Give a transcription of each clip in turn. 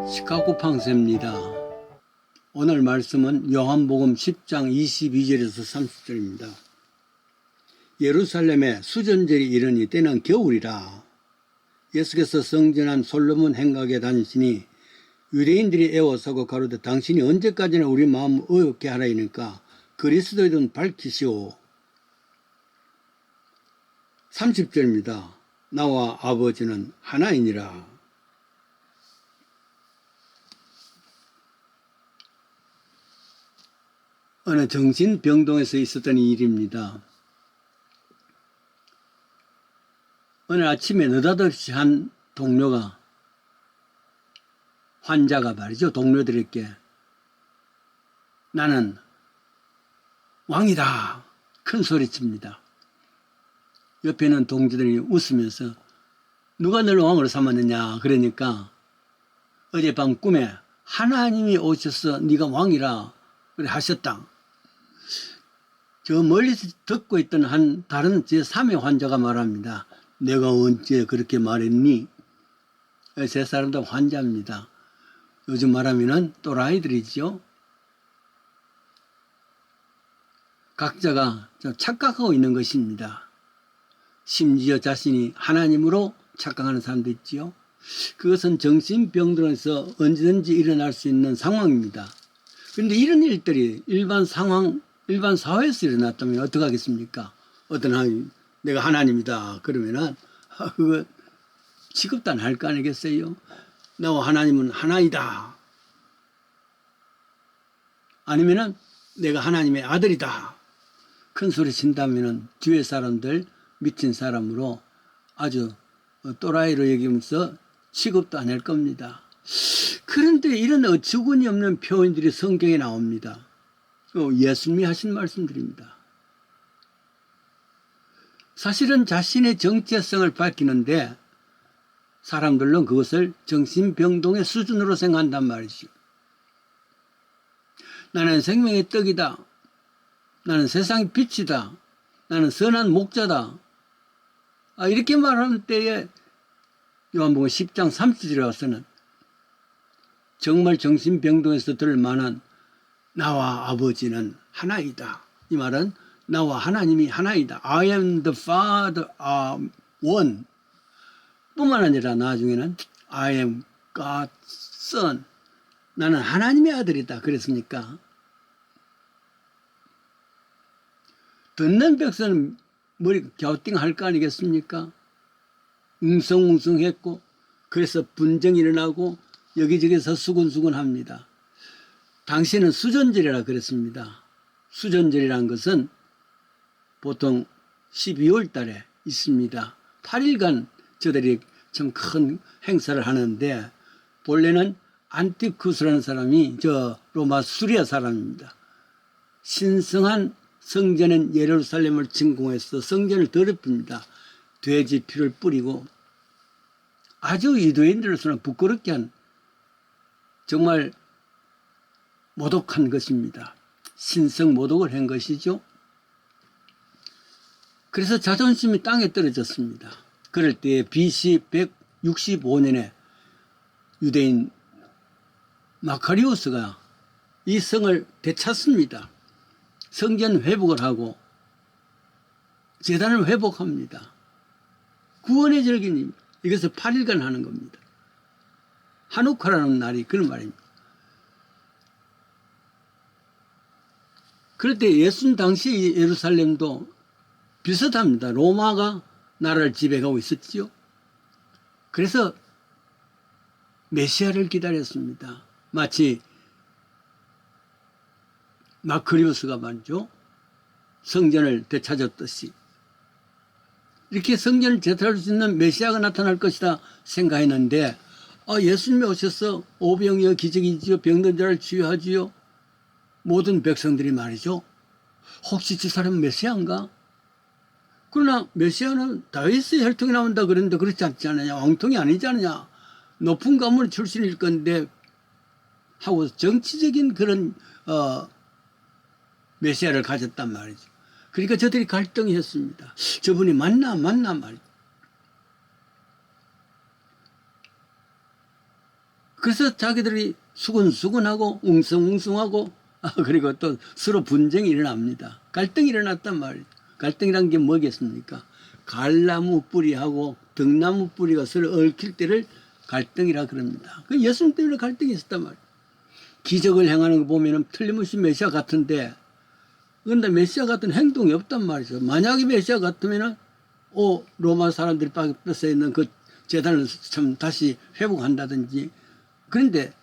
시카고 판세입니다. 오늘 말씀은 요한복음 10장 22절에서 30절입니다. 예루살렘에 수전절이 이르니 때는 겨울이라. 예수께서 성전한 솔로몬 행각에 다니시니 유대인들이 애워서고 가로되 당신이 언제까지나 우리 마음을 어렵게 하라이니까 그리스도이든 밝히시오. 30절입니다. 나와 아버지는 하나이니라. 어느 정신병동에서 있었던 일입니다. 어느 아침에 느닷없이 한 동료가, 환자가 말이죠, 동료들에게 나는 왕이다 큰 소리칩니다. 옆에 있는 동지들이 웃으면서 누가 너를 왕으로 삼았느냐 그러니까 어젯밤 꿈에 하나님이 오셔서 네가 왕이라 그래 하셨다. 저 멀리서 듣고 있던 한 다른 제3의 환자가 말합니다. 내가 언제 그렇게 말했니? 세 사람 다 환자입니다. 요즘 말하면은 또라이들이죠. 각자가 좀 착각하고 있는 것입니다. 심지어 자신이 하나님으로 착각하는 사람도 있지요. 그것은 정신병들에서 언제든지 일어날 수 있는 상황입니다. 그런데 이런 일들이 일반 사회에서 일어났다면 어떡하겠습니까? 어떤 하나님, 내가 하나님이다 그러면은 그거 취급도 안 할 거 아니겠어요? 나와 하나님은 하나이다. 아니면은 내가 하나님의 아들이다. 큰 소리 친다면은 주위의 사람들 미친 사람으로 아주 또라이로 여기면서 취급도 안 할 겁니다. 그런데 이런 어처구니 없는 표현들이 성경에 나옵니다. 예수님이 하신 말씀들입니다. 사실은 자신의 정체성을 밝히는데 사람들은 그것을 정신병동의 수준으로 생각한단 말이죠. 나는 생명의 떡이다. 나는 세상의 빛이다. 나는 선한 목자다. 이렇게 말하는 때에 요한복음 10장 30절에 와서는 정말 정신병동에서 들을 만한 나와 아버지는 하나이다. 이 말은 나와 하나님이 하나이다. I am the Father are one. 뿐만 아니라 나중에는 I am God's Son. 나는 하나님의 아들이다. 그랬습니까? 듣는 백성은 머리가 갸우뚱할 거 아니겠습니까? 웅성웅성했고 그래서 분쟁이 일어나고 여기저기서 수군수군합니다. 당시에는 수전절이라 그랬습니다. 수전절이라는 것은 보통 12월 달에 있습니다. 8일간 저들이 참 큰 행사를 하는데 본래는 안티쿠스라는 사람이 저 로마 수리아 사람입니다. 신성한 성전인 예루살렘을 침공해서 성전을 더럽힙니다. 돼지 피를 뿌리고 아주 유대인들로서는 부끄럽게 한 정말 모독한 것입니다. 신성 모독을 한 것이죠. 그래서 자존심이 땅에 떨어졌습니다. 그럴 때에 BC 165년에 유대인 마카리우스가 이 성을 되찾습니다. 성전 회복을 하고 제단을 회복합니다. 구원의 절기입니다. 이것을 8일간 하는 겁니다. 하누카라는 날이 그런 말입니다. 그럴 때 예수님 당시 예루살렘도 비슷합니다. 로마가 나라를 지배하고 있었지요. 그래서 메시아를 기다렸습니다. 마치 마크리우스가 말이죠. 성전을 되찾았듯이 이렇게 성전을 되찾을 수 있는 메시아가 나타날 것이다 생각했는데 예수님이 오셔서 오병이어 기적이지요. 병든 자를 치유하지요. 모든 백성들이 말이죠. 혹시 저 사람은 메시아인가? 그러나 메시아는 다윗의 혈통이 나온다 그랬는데 그렇지 않지 않느냐. 왕통이 아니지 않느냐. 높은 가문 출신일 건데 하고 정치적인 그런 메시아를 가졌단 말이죠. 그러니까 저들이 갈등이 했습니다. 저분이 맞나 말이죠. 그래서 자기들이 수근수근하고 웅성웅성하고 그리고 또 서로 분쟁이 일어납니다. 갈등이 일어났단 말이에요. 갈등이란 게 뭐겠습니까? 갈나무 뿌리하고 등나무 뿌리가 서로 얽힐 때를 갈등이라 그럽니다. 그 예수님 때문에 갈등이 있었단 말이에요. 기적을 행하는 거 보면 틀림없이 메시아 같은데, 그런데 메시아 같은 행동이 없단 말이죠. 만약에 메시아 같으면은 로마 사람들이 뺏어 있는 그 재단을 참 다시 회복한다든지. 그런데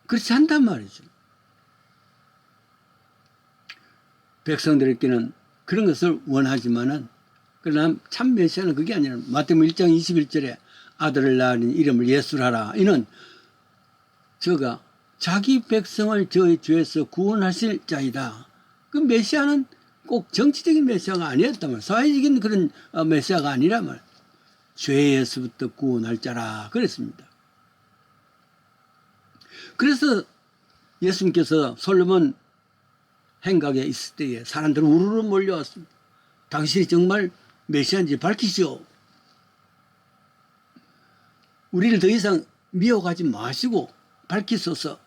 그렇지 않단 말이죠. 백성들에게는 그런 것을 원하지만은, 그러나 참 메시아는 그게 아니라 마태복음 1장 21절에 아들을 낳으니 이름을 예수라라. 이는 저가 자기 백성을 저의 죄에서 구원하실 자이다. 그 메시아는 꼭 정치적인 메시아가 아니었단 말이야. 사회적인 그런 메시아가 아니란 말이야. 죄에서부터 구원할 자라 그랬습니다. 그래서 예수님께서 솔로몬 행각에 있을 때에 사람들은 우르르 몰려왔습니다. 당신이 정말 메시아인지 밝히시오. 우리를 더 이상 미워가지 마시고 밝히소서.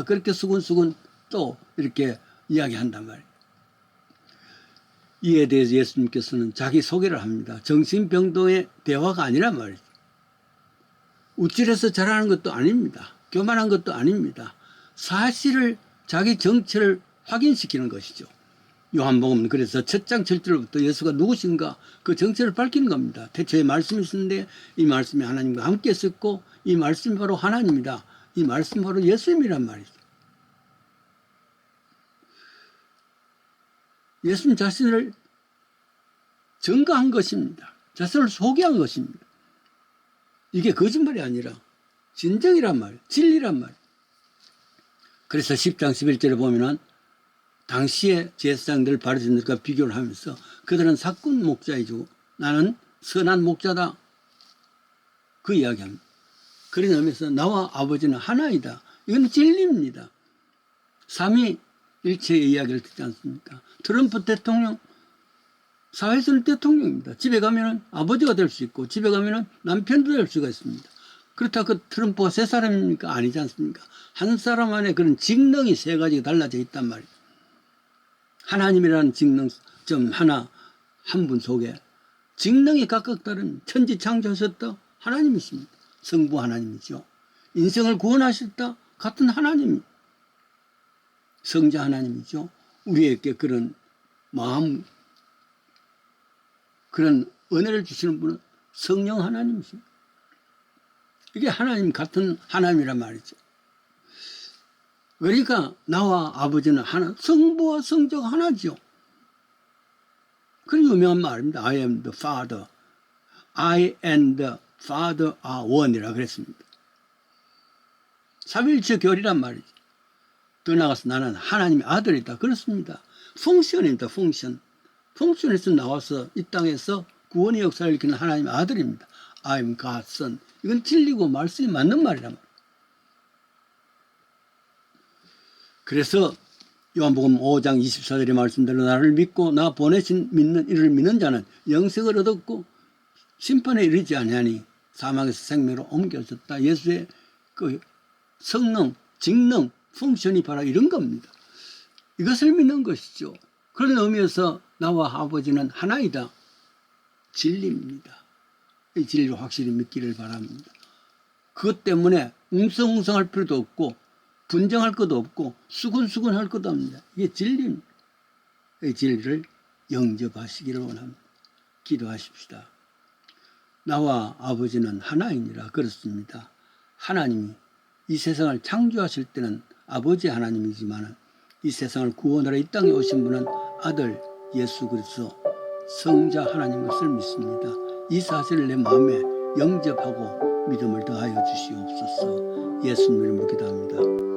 그렇게 수근수근 또 이렇게 이야기한단 말이에요. 이에 대해서 예수님께서는 자기 소개를 합니다. 정신병동의 대화가 아니란 말이죠. 우쭐해서 잘하는 것도 아닙니다. 교만한 것도 아닙니다. 사실을, 자기 정체를 확인시키는 것이죠. 요한복음 그래서 첫 장 7절부터 예수가 누구신가 그 정체를 밝히는 겁니다. 태초에 말씀이 있었는데 이 말씀이 하나님과 함께 있었고 이 말씀이 바로 하나님이다. 이 말씀이 바로 예수님이란 말이죠. 예수님 자신을 증거한 것입니다. 자신을 소개한 것입니다. 이게 거짓말이 아니라 진정이란 말이에요. 진리란 말이에요. 그래서 10장 11절에 보면은 당시의 제사장들 바리새인들과 비교를 하면서 그들은 사꾼 목자이고 나는 선한 목자다. 그 이야기합니다. 그런 의미에서 나와 아버지는 하나이다. 이건 진리입니다. 삼위일체의 이야기를 듣지 않습니까? 트럼프 대통령 사회에서는 대통령입니다. 집에 가면은 아버지가 될 수 있고 집에 가면은 남편도 될 수가 있습니다. 그렇다고 그 트럼프가 세 사람입니까? 아니지 않습니까? 한 사람 안에 그런 직능이 세 가지가 달라져 있단 말이에요. 하나님이라는 직능점 하나 한 분 속에 직능이 각각 다른 천지 창조하셨다 하나님이십니다. 성부 하나님이죠. 인생을 구원하셨다 같은 하나님 성자 하나님이죠. 우리에게 그런 마음 그런 은혜를 주시는 분은 성령 하나님이십니다. 이게 하나님 같은 하나님이란 말이죠. 그러니까 나와 아버지는 하나, 성부와 성자가 하나죠. 그런 유명한 말입니다. I am the Father. I and the Father are one이라 그랬습니다. 삼위일체 교리란 말이죠. 더 나아가서 나는 하나님의 아들이다. 그렇습니다. 펑션입니다. 펑션. 펑션에서 나와서 이 땅에서 구원의 역사를 일으키는 하나님의 아들입니다. I am God's son. 이건 진리고 말씀이 맞는 말이란 말이에요. 그래서 요한복음 5장 24절의 말씀대로 나를 믿고 나 보내신 이를 믿는 자는 영생을 얻었고 심판에 이르지 아니하니 사망에서 생명으로 옮겨졌다. 예수의 그 성능, 직능, 펑션이 바로 이런 겁니다. 이것을 믿는 것이죠. 그런 의미에서 나와 아버지는 하나이다. 진리입니다. 이 진리를 확실히 믿기를 바랍니다. 그것 때문에 웅성웅성할 필요도 없고 분쟁할 것도 없고 수근수근할 것도 없습니다. 이게 진리입니다. 이 진리를 영접하시기를 원합니다. 기도하십시다. 나와 아버지는 하나이니라 그렇습니다. 하나님이 이 세상을 창조하실 때는 아버지 하나님이지만 이 세상을 구원하러 이 땅에 오신 분은 아들 예수 그리스도 성자 하나님 것을 믿습니다. 이 사실을 내 마음에 영접하고 믿음을 더하여 주시옵소서. 예수님 이름으로 기도합니다.